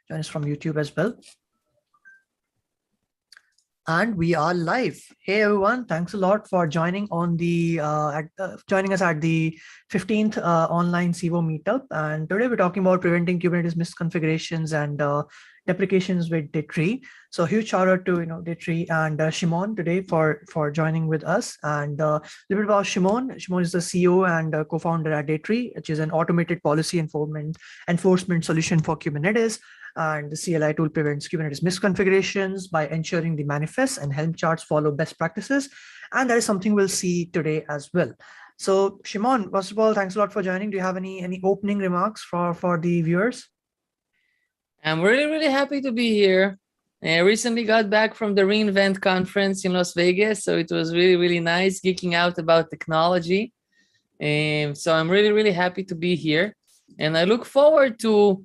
join us from YouTube as well. And we are live. Hey everyone, thanks a lot for joining on the joining us at the 15th online Civo meetup. And today we're talking about preventing Kubernetes misconfigurations and deprecations with Datree. So huge shout out to Datree and Shimon today for joining with us. And a little bit about Shimon. Shimon is the CEO and co-founder at Datree, which is an automated policy enforcement solution for Kubernetes. And the CLI tool prevents Kubernetes misconfigurations by ensuring the manifests and Helm charts follow best practices. And that is something we'll see today as well. So Shimon, first of all, thanks a lot for joining. Do you have any opening remarks for the viewers? I'm really happy to be here. I recently got back from the reInvent conference in Las Vegas. So it was really nice geeking out about technology. So I'm really happy to be here. And I look forward to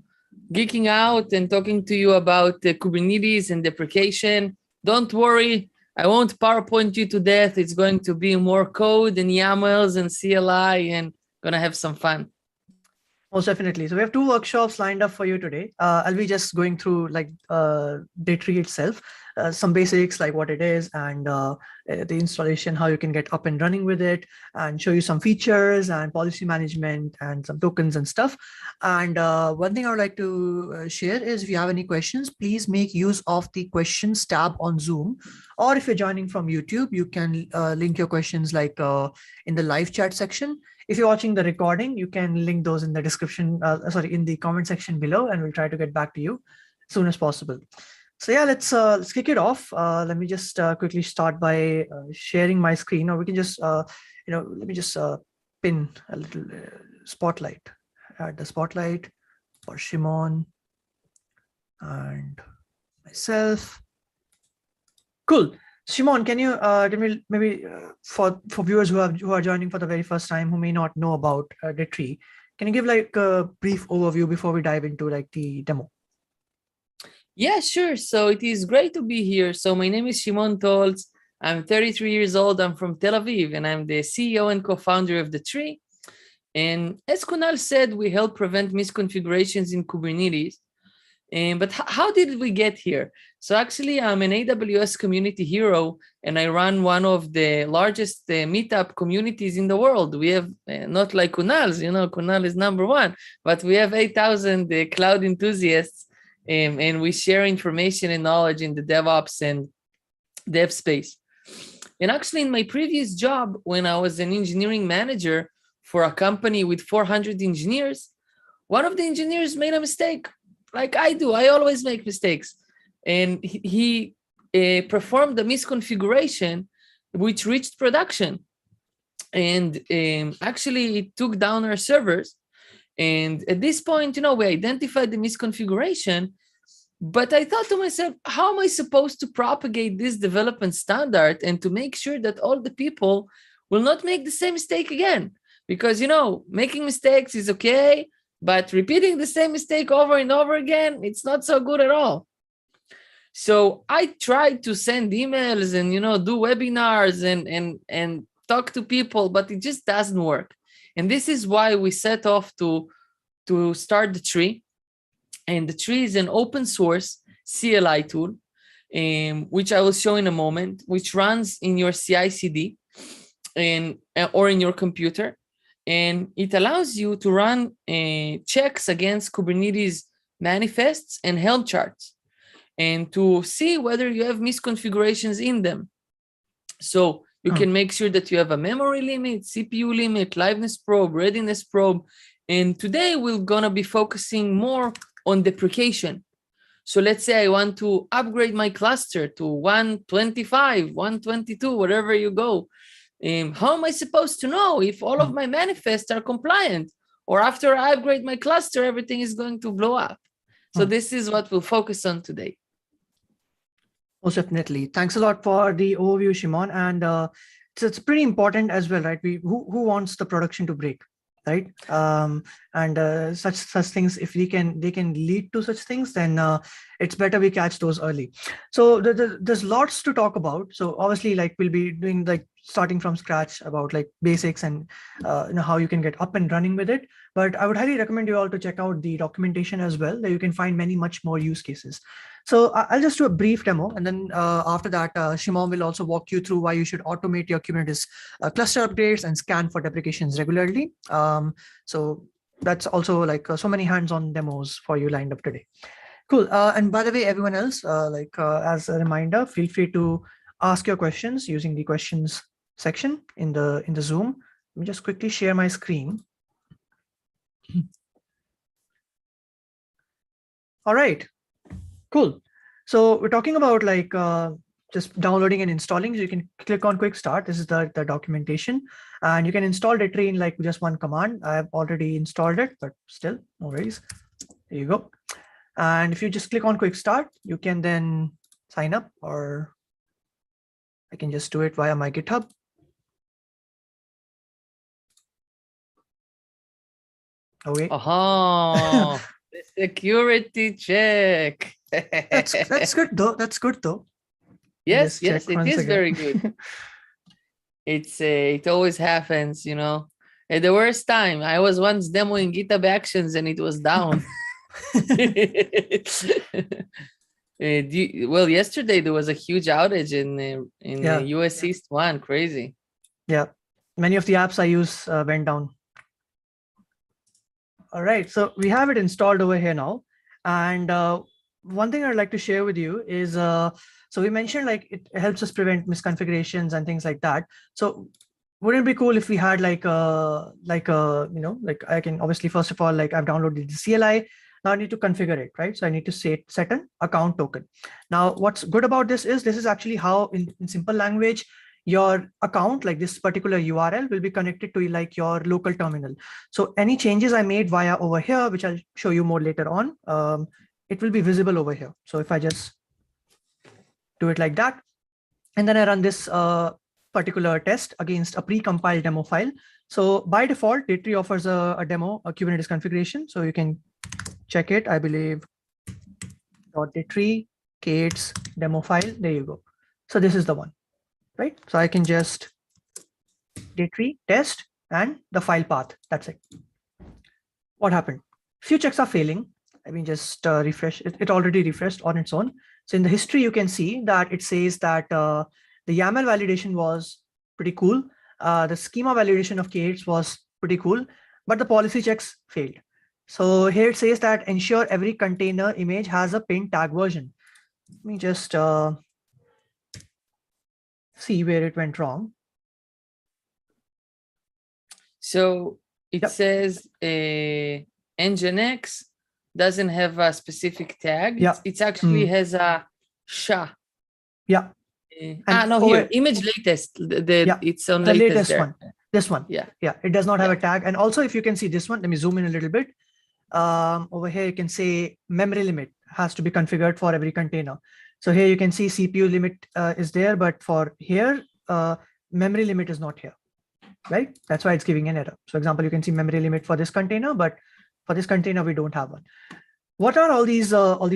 geeking out and talking to you about Kubernetes and deprecation. Don't worry, I won't PowerPoint you to death. It's going to be more code and YAMLs and CLI and gonna have some fun. Most definitely. So we have two workshops lined up for you today. I'll be just going through like Datree itself, some basics like what it is and the installation, how you can get up and running with it, and show you some features and policy management and some tokens and stuff. And one thing I would like to share is if you have any questions, please make use of the questions tab on Zoom. Or if you're joining from YouTube, you can link your questions like in the live chat section. If you're watching the recording, you can link those in the description, in the comment section below, and we'll try to get back to you as soon as possible. So yeah, let's kick it off. Let me just quickly start by sharing my screen, or we can just, let me just pin a little spotlight. Add the spotlight for Shimon and myself. Cool. Shimon, can you maybe for viewers who are joining for the very first time who may not know about Datree, can you give like a brief overview before we dive into like the demo? Yeah, sure. So it is great to be here. So my name is Shimon Tolts. I'm 33 years old. I'm from Tel Aviv, and I'm the CEO and co-founder of Datree. And as Kunal said, we help prevent misconfigurations in Kubernetes. But how did we get here? So actually, I'm an AWS community hero, and I run one of the largest meetup communities in the world. We have, not like Kunal's, Kunal is number one, but we have 8,000 cloud enthusiasts, and we share information and knowledge in the DevOps and dev space. And actually, in my previous job, when I was an engineering manager for a company with 400 engineers, one of the engineers made a mistake. Like I do, I always make mistakes. And he performed a misconfiguration which reached production. And actually it took down our servers. And at this point, we identified the misconfiguration, but I thought to myself, how am I supposed to propagate this development standard and to make sure that all the people will not make the same mistake again? Because, making mistakes is okay, but repeating the same mistake over and over again, it's not so good at all. So I tried to send emails and, do webinars and talk to people, but it just doesn't work. And this is why we set off to start Datree. And Datree is an open source CLI tool, which I will show in a moment, which runs in your CI/CD or in your computer. And it allows you to run checks against Kubernetes manifests and Helm charts and to see whether you have misconfigurations in them. So you can make sure that you have a memory limit, CPU limit, liveness probe, readiness probe. And today we're going to be focusing more on deprecation. So let's say I want to upgrade my cluster to 125, 122, wherever you go. How am I supposed to know if all of my manifests are compliant? Or after I upgrade my cluster, everything is going to blow up? So this is what we'll focus on today. Most definitely. Thanks a lot for the overview, Shimon. And it's pretty important as well, right? Who wants the production to break, right? And and such things, if they can lead to such things, then it's better we catch those early. So there's lots to talk about. So obviously, like, we'll be doing like starting from scratch about like basics and how you can get up and running with it. But I would highly recommend you all to check out the documentation as well. There you can find much more use cases. So I'll just do a brief demo, and then after that, Shimon will also walk you through why you should automate your Kubernetes cluster updates and scan for deprecations regularly. So that's also like so many hands-on demos for you lined up today. Cool. And by the way, everyone else, as a reminder, feel free to ask your questions using the questions section in the Zoom. Let me just quickly share my screen. All right. Cool. So we're talking about like just downloading and installing. So you can click on quick start. This is the documentation, and you can install Datree in like just one command. I have already installed it, but still, no worries. There you go. And if you just click on quick start, you can then sign up, or I can just do it via my GitHub. Okay. Oh, the security check. That's good though. That's good though. Yes, it is very good. It always happens, At the worst time, I was once demoing GitHub Actions and it was down. Well, yesterday there was a huge outage in US East 1. Crazy. Yeah, many of the apps I use went down. All right, so we have it installed over here now, and one thing I'd like to share with you is so we mentioned like it helps us prevent misconfigurations and things like that. So wouldn't it be cool if we had like I can obviously, first of all, like I've downloaded the CLI. Now I need to configure it, right? So I need to set an account token. Now, what's good about this is actually how in simple language, your account, like this particular URL, will be connected to like your local terminal. So any changes I made via over here, which I'll show you more later on, it will be visible over here. So if I just do it like that, and then I run this particular test against a pre-compiled demo file. So by default, Datree offers a demo, a Kubernetes configuration. So you can check it, I believe, .datree k8s demo file. There you go. So this is the one, right? So I can just Datree test and the file path. That's it. What happened? Few checks are failing. I mean, just refresh it. It already refreshed on its own. So in the history, you can see that it says that the YAML validation was pretty cool. The schema validation of K8s was pretty cool, but the policy checks failed. So here it says that ensure every container image has a pin tag version. Let me just see where it went wrong. So it says Nginx doesn't have a specific tag. Yeah. It actually has a SHA. Yeah. Here, image latest. It's on the latest one. This one. Yeah. It does not have a tag. And also, if you can see this one, let me zoom in a little bit. Over here, you can say memory limit has to be configured for every container. So here you can see CPU limit is there, but for here, memory limit is not here, right? That's why it's giving an error. So example, you can see memory limit for this container, but for this container, we don't have one. What are all these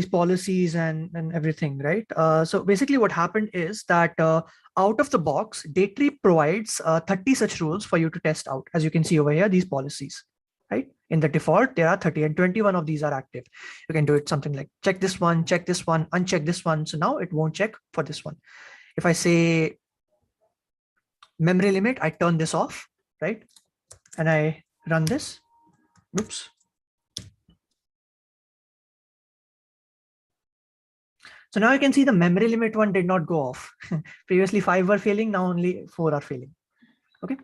policies and everything, right? So basically what happened is that out of the box, Datree provides 30 such rules for you to test out. As you can see over here, these policies, right? In the default, there are 30 and 21 of these are active. You can do it something like check this one, uncheck this one. So now it won't check for this one. If I say memory limit, I turn this off, right? And I run this. Oops. So now you can see the memory limit one did not go off. Previously 5 were failing, now only 4 are failing. Okay.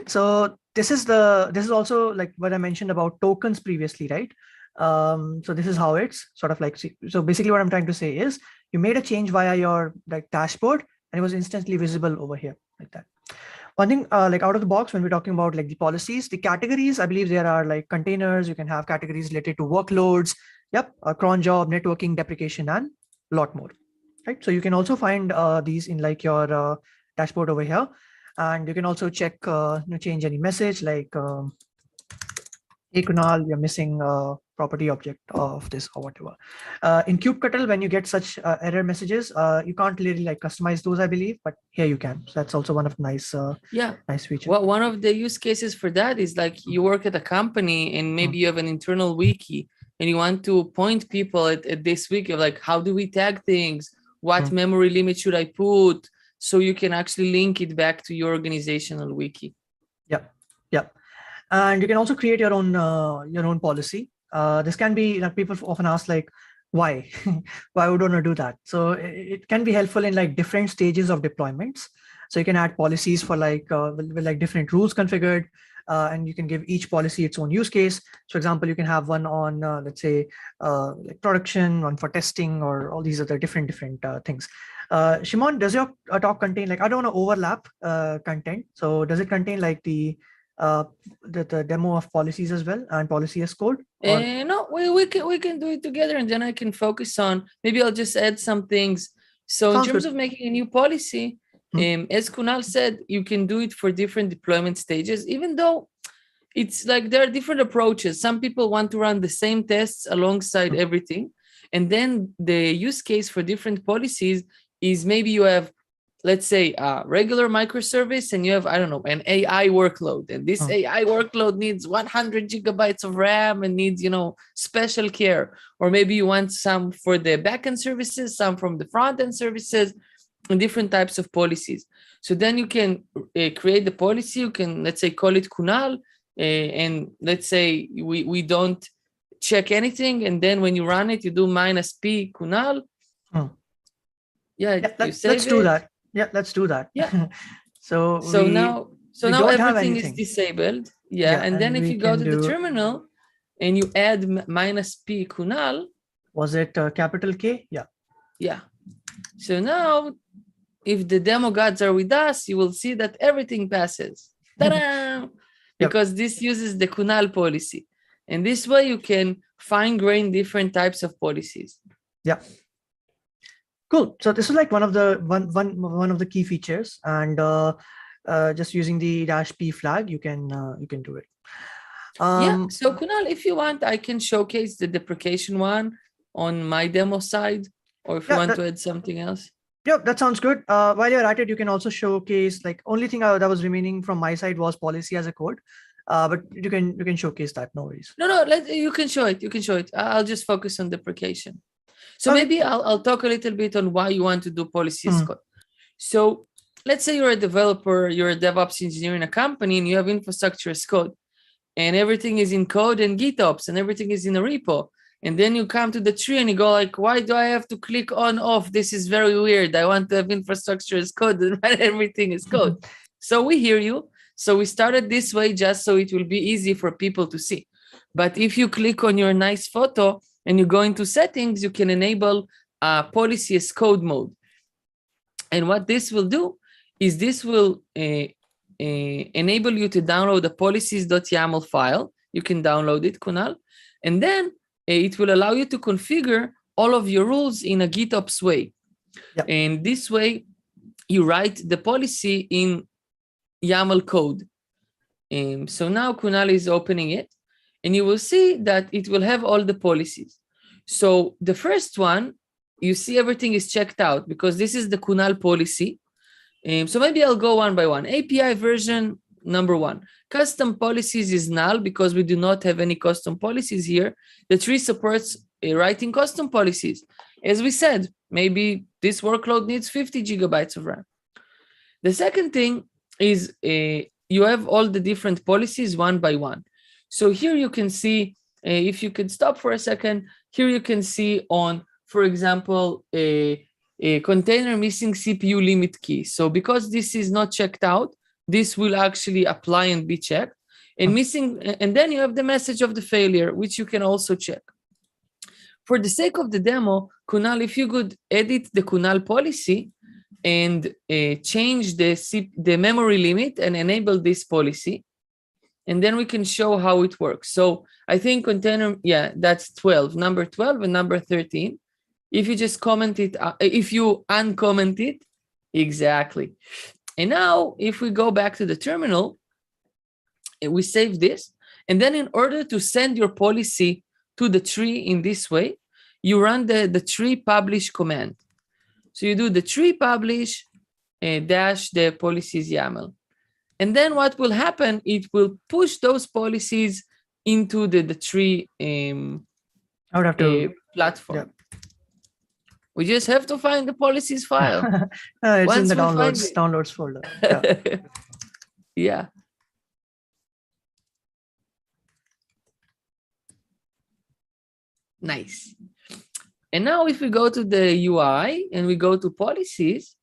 So this is also like what I mentioned about tokens previously, right? So this is how it's sort of like, so basically what I'm trying to say is you made a change via your like dashboard and it was instantly visible over here like that. One thing like out of the box, when we're talking about like the policies, the categories, I believe there are like containers, you can have categories related to workloads, cron job, networking, deprecation, and a lot more, right? So you can also find these in like your dashboard over here. And you can also check, change any message like hey Kunal, you're missing a property object of this or whatever. In kubectl, when you get such error messages, you can't really like customize those, I believe, but here you can. So that's also one of the nice feature. Well, one of the use cases for that is like you work at a company and maybe you have an internal wiki and you want to point people at this wiki of like, how do we tag things? What memory limit should I put? So you can actually link it back to your organizational wiki. Yeah. And you can also create your own policy. This can be like people often ask like, why? Why would one do that? So it can be helpful in like different stages of deployments. So you can add policies for like with like different rules configured, and you can give each policy its own use case. So for example, you can have one on let's say like production, one for testing, or all these other different things. Shimon, does your talk contain like, I don't want to overlap content. So does it contain like the demo of policies as well and policy as code? No, we can do it together, and then I can focus on, maybe I'll just add some things. So in terms of making a new policy, as Kunal said, you can do it for different deployment stages, even though it's like there are different approaches. Some people want to run the same tests alongside everything. And then the use case for different policies is maybe you have, let's say, a regular microservice and you have, I don't know, an AI workload. And this AI workload needs 100 gigabytes of RAM and needs, special care. Or maybe you want some for the backend services, some from the front-end services, and different types of policies. So then you can create the policy. You can, let's say, call it Kunal. And let's say we don't check anything. And then when you run it, you do -p Kunal. Let's do that. Yeah, let's do that. Yeah. so now everything is disabled. Yeah. And then if you go to the terminal and you add -p Kunal. Was it capital K? Yeah. Yeah. So now if the demo gods are with us, you will see that everything passes. Ta-da! Because this uses the Kunal policy. And this way you can fine-grain different types of policies. Yeah. Cool. So this is like one of the key features, and just using the -p flag, you can do it. So Kunal, if you want, I can showcase the deprecation one on my demo side, or if you want to add something else. Yeah, that sounds good. While you're at it, you can also showcase, like, only thing that was remaining from my side was policy as a code. But you can showcase that, no worries. No, you can show it. You can show it. I'll just focus on deprecation. So maybe I'll talk a little bit on why you want to do policy as code. So let's say you're a developer, you're a DevOps engineer in a company, and you have infrastructure as code, and everything is in code and GitOps, and everything is in a repo. And then you come to the tree and you go like, why do I have to click on off? This is very weird. I want to have infrastructure as code and everything is code. So we hear you. So we started this way just so it will be easy for people to see. But if you click on your nice photo and you go into settings, you can enable policy as code mode. And what this will do is this will enable you to download the policies.yaml file. You can download it, Kunal. And then it will allow you to configure all of your rules in a GitOps way. Yep. And this way, you write the policy in YAML code. So now Kunal is opening it, and you will see that it will have all the policies. So the first one, you see everything is checked out because this is the Kunal policy. So maybe I'll go one by one. API version number 1. Custom policies is null because we do not have any custom policies here. The tree supports writing custom policies. As we said, maybe this workload needs 50 gigabytes of RAM. The second thing is you have all the different policies one by one. So here you can see, if you could stop for a second, here you can see on, for example, a container missing CPU limit key. So because this is not checked out, this will actually apply and be checked. And missing, and then you have the message of the failure, which you can also check. For the sake of the demo, Kunal, if you could edit the Kunal policy and change the memory limit and enable this policy, and then we can show how it works. So I think container, yeah, that's 12, number 12 and number 13. If you just comment it, if you uncomment it, exactly. And now if we go back to the terminal, we save this, And then in order to send your policy to the tree in this way, you run the tree publish command. So you do the tree publish dash the policies YAML. And then what will happen, it will push those policies into the tree I would have to platform. Yeah. We just have to find the policies file. It's Once in the we find downloads folder. Yeah. Yeah. Nice. And now if we go to the UI and we go to policies,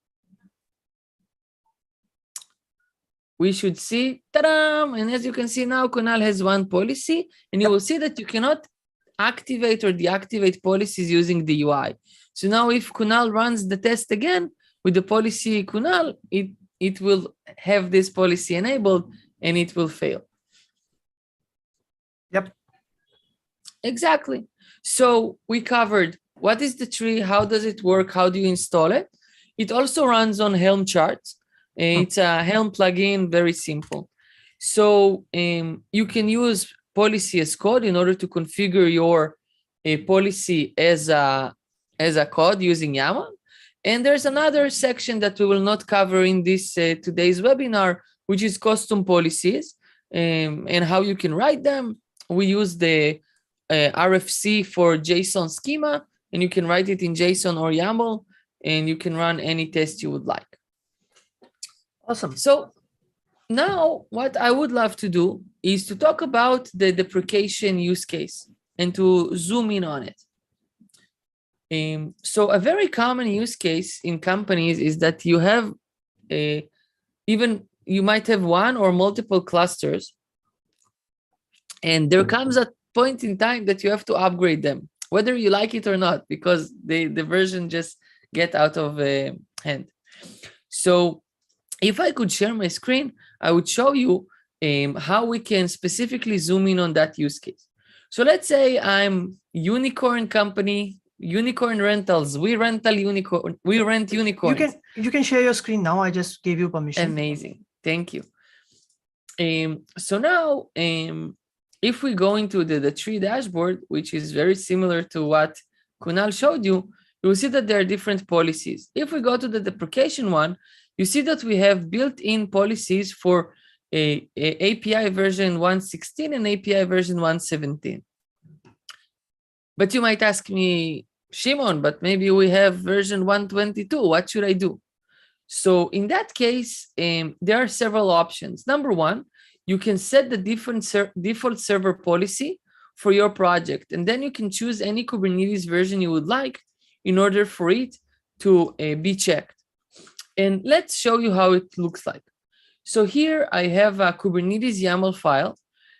we should see, ta-da! And as you can see now, Kunal has one policy, and you will see that you cannot activate or deactivate policies using the UI. So now if Kunal runs the test again with the policy Kunal, it will have this policy enabled and it will fail. Yep. Exactly. So we covered what is the tree, how does it work, how do you install it. It also runs on Helm charts. It's a Helm plugin, very simple. So you can use policy as code in order to configure your policy as a code using YAML. And there's another section that we will not cover in this today's webinar, which is custom policies and how you can write them. We use the RFC for JSON schema, and you can write it in JSON or YAML, and you can run any test you would like. Awesome. So now what I would love to do is to talk about the deprecation use case and to zoom in on it. So a very common use case in companies is that you have you might have one or multiple clusters, and there comes a point in time that you have to upgrade them, whether you like it or not, because the version just get out of hand. So if I could share my screen, I would show you how we can specifically zoom in on that use case. So let's say I'm unicorn company, unicorn rentals. We rent unicorns. You can share your screen now. I just gave you permission. Amazing. Thank you. So now, if we go into the tree dashboard, which is very similar to what Kunal showed you, you will see that there are different policies. If we go to the deprecation one, you see that we have built-in policies for a API version 1.16 and API version 1.17. But you might ask me, Shimon, but maybe we have version 1.22. What should I do? So in that case, there are several options. Number one, you can set the default server policy for your project, and then you can choose any Kubernetes version you would like in order for it to be checked. And let's show you how it looks like. So here I have a Kubernetes YAML file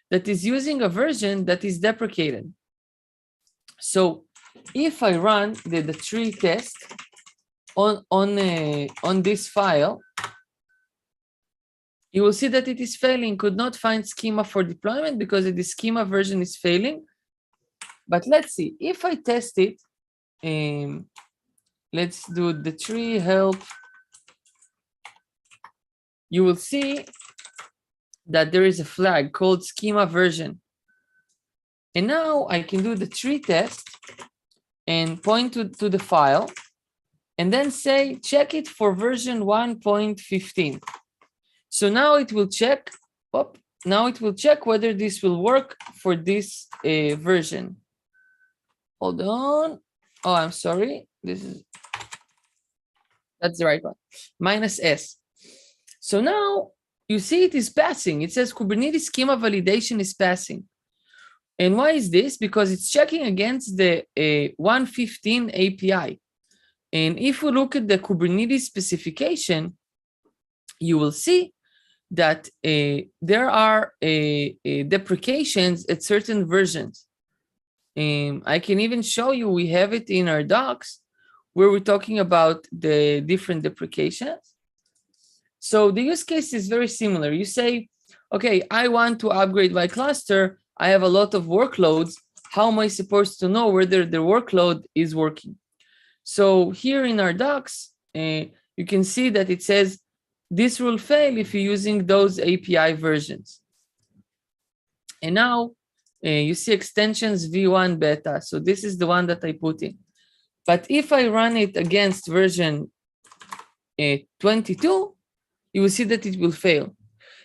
that is using a version that is deprecated. So if I run the tree test on this file, you will see that it is failing, could not find schema for deployment because the schema version is failing. But let's see, if I test it, let's do the tree help. You will see that there is a flag called schema version. And now I can do the tree test and point to the file and then say, check it for version 1.15. So now it will check, now it will check whether this will work for this version. Hold on. Oh, I'm sorry. That's the right one. -S. So now you see it is passing. It says Kubernetes schema validation is passing. And why is this? Because it's checking against the 1.15 API. And if we look at the Kubernetes specification, you will see that there are deprecations at certain versions. I can even show you, we have it in our docs where we're talking about the different deprecations. So the use case is very similar. You say, okay, I want to upgrade my cluster. I have a lot of workloads. How am I supposed to know whether the workload is working? So here in our docs, you can see that it says this will fail if you're using those API versions. And now you see extensions v1 beta. So this is the one that I put in. But if I run it against version 22, you will see that it will fail.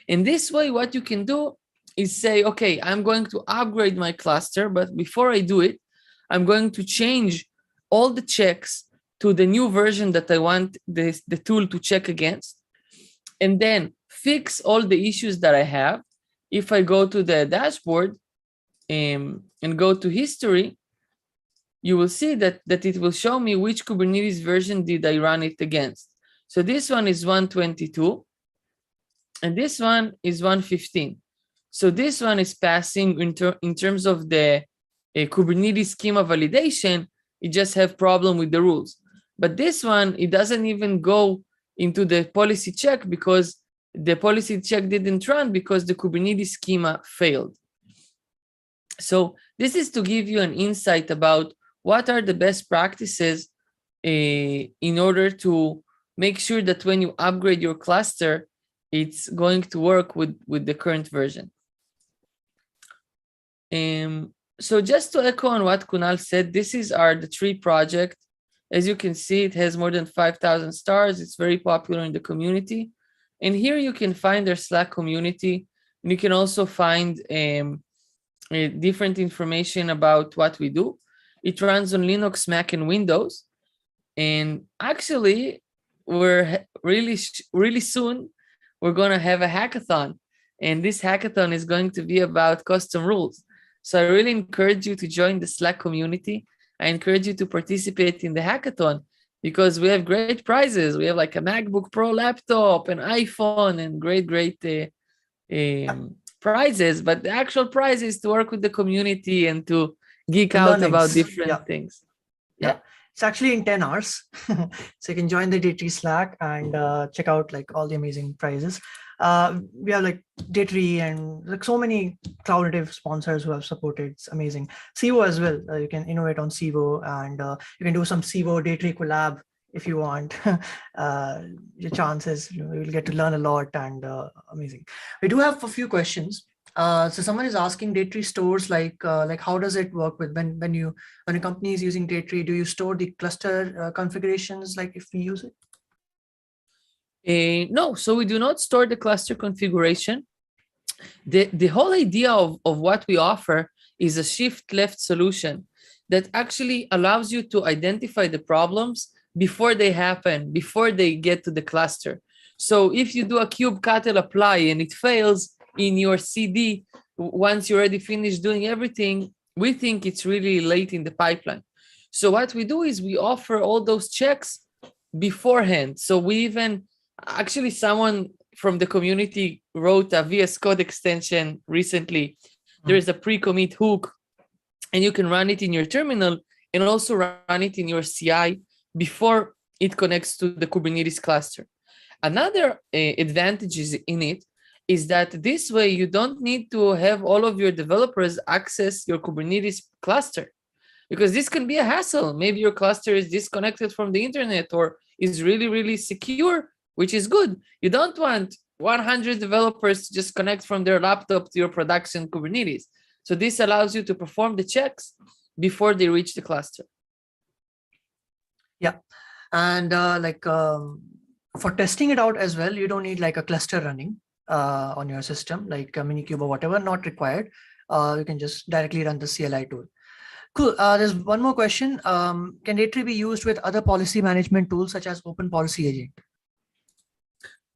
In this way, what you can do is say, okay, I'm going to upgrade my cluster, but before I do it, I'm going to change all the checks to the new version that I want the tool to check against, and then fix all the issues that I have. If I go to the dashboard and go to history, you will see that it will show me which Kubernetes version did I run it against. So this one is 122, and this one is 115. So this one is passing in terms of the Kubernetes schema validation. It just have problem with the rules. But this one, it doesn't even go into the policy check because the policy check didn't run because the Kubernetes schema failed. So this is to give you an insight about what are the best practices in order to make sure that when you upgrade your cluster, it's going to work with the current version. So just to echo on what Kunal said, this is our Datree project. As you can see, it has more than 5,000 stars. It's very popular in the community. And here you can find their Slack community. And you can also find different information about what we do. It runs on Linux, Mac, and Windows. And actually, we're really soon, we're going to have a hackathon. And this hackathon is going to be about custom rules. So I really encourage you to join the Slack community. I encourage you to participate in the hackathon because we have great prizes. We have like a MacBook Pro laptop, an iPhone, and great prizes. But the actual prize is to work with the community and to geek out about different things. Yeah. It's actually in 10 hours. So you can join the Datree Slack and check out like all the amazing prizes. We have like Datree and like so many cloud native sponsors who have supported. It's amazing. Civo as well. You can innovate on Civo, and you can do some Civo Datree collab if you want. Your chances, you will get to learn a lot, and amazing. We do have a few questions. So someone is asking Datree stores like how does it work with when a company is using Datree? Do you store the cluster configurations like if we use it? No, so we do not store the cluster configuration. The whole idea of what we offer is a shift left solution that actually allows you to identify the problems before they happen, before they get to the cluster. So if you do a kubectl apply and it fails in your CD, once you already finished doing everything, we think it's really late in the pipeline. So what we do is we offer all those checks beforehand. So we even, actually someone from the community wrote a VS Code extension recently. There is a pre-commit hook, and you can run it in your terminal and also run it in your CI before it connects to the Kubernetes cluster. Another advantage in it is that this way you don't need to have all of your developers access your Kubernetes cluster, because this can be a hassle. Maybe your cluster is disconnected from the internet or is really, really secure, which is good. You don't want 100 developers to just connect from their laptop to your production Kubernetes. So this allows you to perform the checks before they reach the cluster. Yeah. And for testing it out as well, you don't need like a cluster running on your system, like a Minikube or whatever, not required. You can just directly run the CLI tool. Cool. There's one more question. Can Datree be used with other policy management tools such as Open Policy Agent?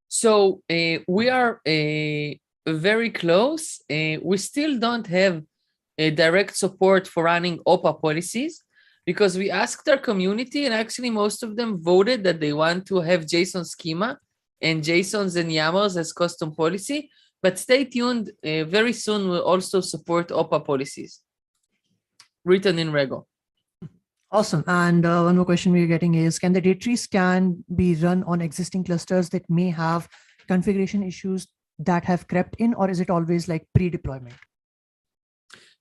So we are very close. We still don't have a direct support for running OPA policies because we asked our community, and actually most of them voted that they want to have JSON schema and JSONs and YAMLs as custom policy. But stay tuned. Very soon we'll also support OPA policies written in Rego. Awesome. And one more question we're getting is, can the Datree scan be run on existing clusters that may have configuration issues that have crept in, or is it always like pre-deployment?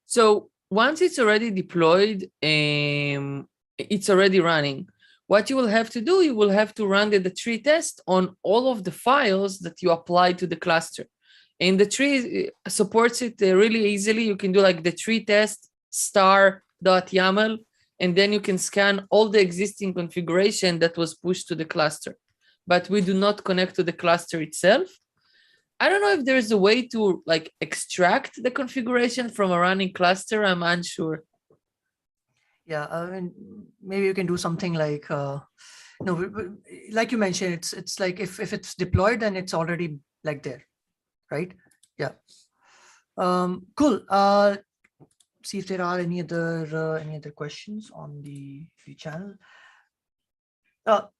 So once it's already deployed, it's already running. What you will have to do, you will have to run the Datree test on all of the files that you apply to the cluster. And the tree supports it really easily. You can do like the tree test star.yaml, and then you can scan all the existing configuration that was pushed to the cluster. But we do not connect to the cluster itself. I don't know if there's a way to like extract the configuration from a running cluster. I'm unsure. Yeah, I mean, maybe you can do something like, like you mentioned, it's like if it's deployed, then it's already like there, right? Yeah. Cool. See if there are any other questions on the channel.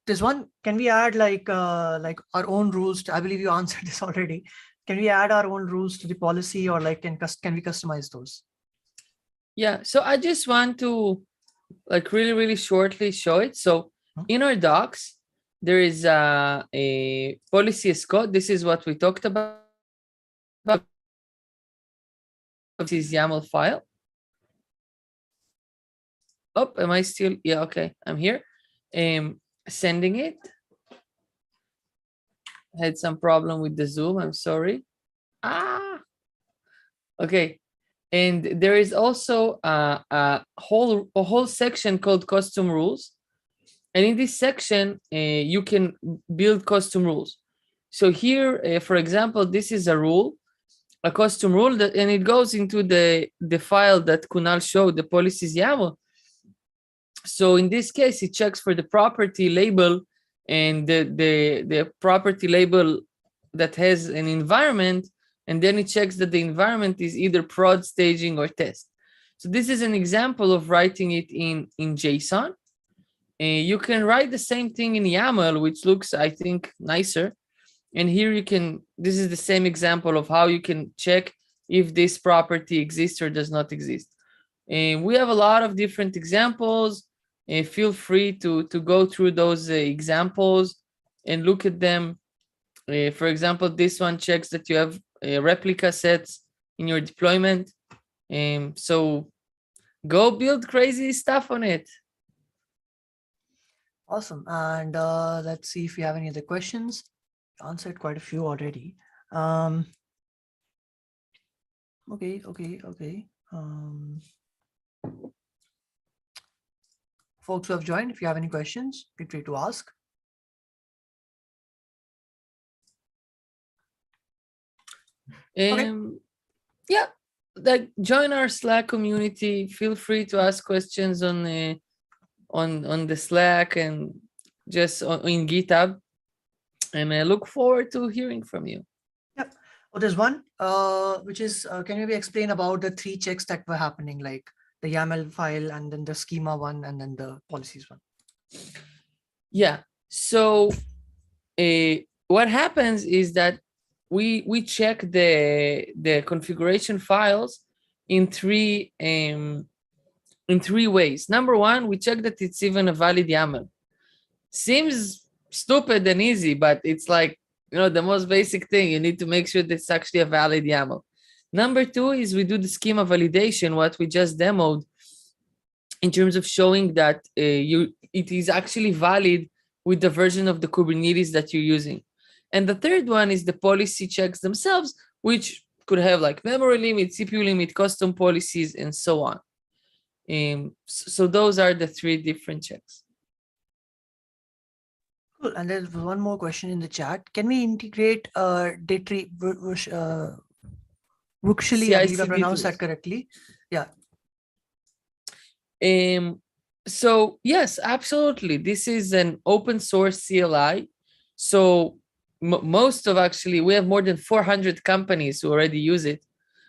There's one. Can we add like our own rules? I believe you answered this already. Can we add our own rules to the policy, or like can we customize those? Yeah. So I just want to like really shortly show it. So in our docs, there is a policy as code. This is what we talked about. This is YAML file. Oh, am I still? Yeah, okay, I'm here. Sending it. Had some problem with the Zoom. I'm sorry. Okay. And there is also a whole section called custom rules. And in this section, you can build custom rules. So here, for example, this is a rule, a custom rule, and it goes into the file that Kunal showed, the policies YAML. So in this case, it checks for the property label, and the property label that has an environment, and then it checks that the environment is either prod, staging, or test. So this is an example of writing it in JSON. You can write the same thing in YAML, which looks, I think, nicer. And here you can, this is the same example of how you can check if this property exists or does not exist. And we have a lot of different examples. Feel free to go through those examples and look at them. For example, this one checks that you have replica sets in your deployment. So go build crazy stuff on it. Awesome. And let's see if we have any other questions. Answered quite a few already. Okay. Folks who have joined, if you have any questions, feel free to ask. Okay. Yeah, like join our Slack community. Feel free to ask questions on the Slack and just in GitHub. And I look forward to hearing from you. Yep. Oh, there's one, which is, can you explain about the 3 checks that were happening, like the YAML file and then the schema one and then the policies one? Yeah. So what happens is that we check the configuration files in three ways. Number one, we check that it's even a valid YAML. Seems stupid and easy, but it's like, the most basic thing. You need to make sure that it's actually a valid YAML. Number two is we do the schema validation, what we just demoed, in terms of showing that it is actually valid with the version of the Kubernetes that you're using. And the third one is the policy checks themselves, which could have like memory limit, CPU limit, custom policies, and so on. So those are the 3 different checks. Cool. And there's one more question in the chat. Can we integrate Datree, Vuxally, I believe I pronounced that correctly. Yeah. So yes, absolutely. This is an open source CLI. So most of we have more than 400 companies who already use it.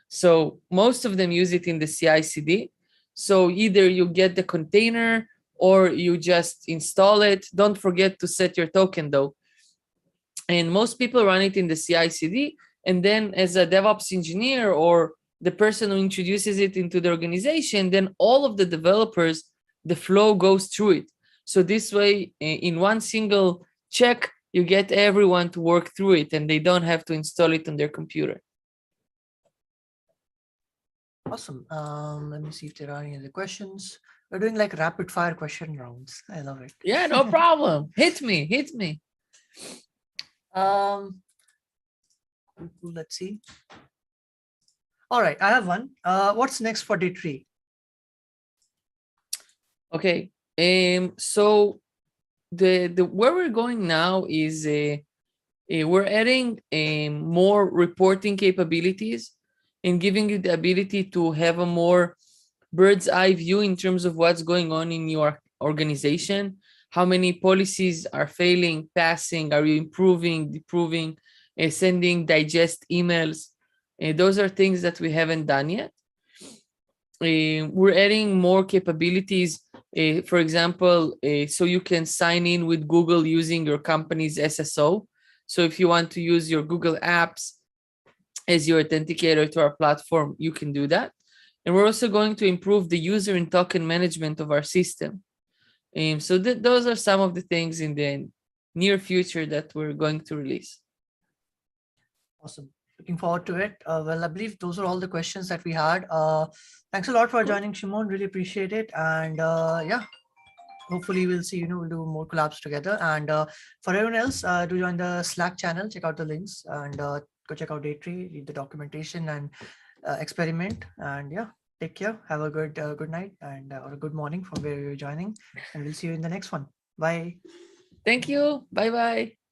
So most of them use it in the CI/CD. So either you get the container or you just install it. Don't forget to set your token though. And most people run it in the CI/CD. And then as a DevOps engineer or the person who introduces it into the organization, then all of the developers, the flow goes through it. So this way, in one single check, you get everyone to work through it and they don't have to install it on their computer. Awesome. Let me see if there are any other questions. We're doing like rapid fire question rounds. I love it. Yeah, no problem. Hit me. Cool. Cool. Let's see. All right, I have one. What's next for Datree? Okay. So the where we're going now is we're adding more reporting capabilities and giving you the ability to have a more bird's eye view in terms of what's going on in your organization. How many policies are failing, passing? Are you improving, deproving, sending digest emails? Those are things that we haven't done yet. We're adding more capabilities. For example, so you can sign in with Google using your company's SSO. So if you want to use your Google Apps as your authenticator to our platform, you can do that. And we're also going to improve the user and token management of our system. So those are some of the things in the near future that we're going to release. Awesome. Looking forward to it. Well, I believe those are all the questions that we had. Thanks a lot for joining, Shimon. Really appreciate it. And yeah, hopefully we'll see, we'll do more collabs together. And for everyone else, do join the Slack channel, check out the links, and go check out Datree, read the documentation, and experiment. And yeah, take care. Have a good night and or a good morning from where you're joining. And we'll see you in the next one. Bye. Thank you. Bye-bye.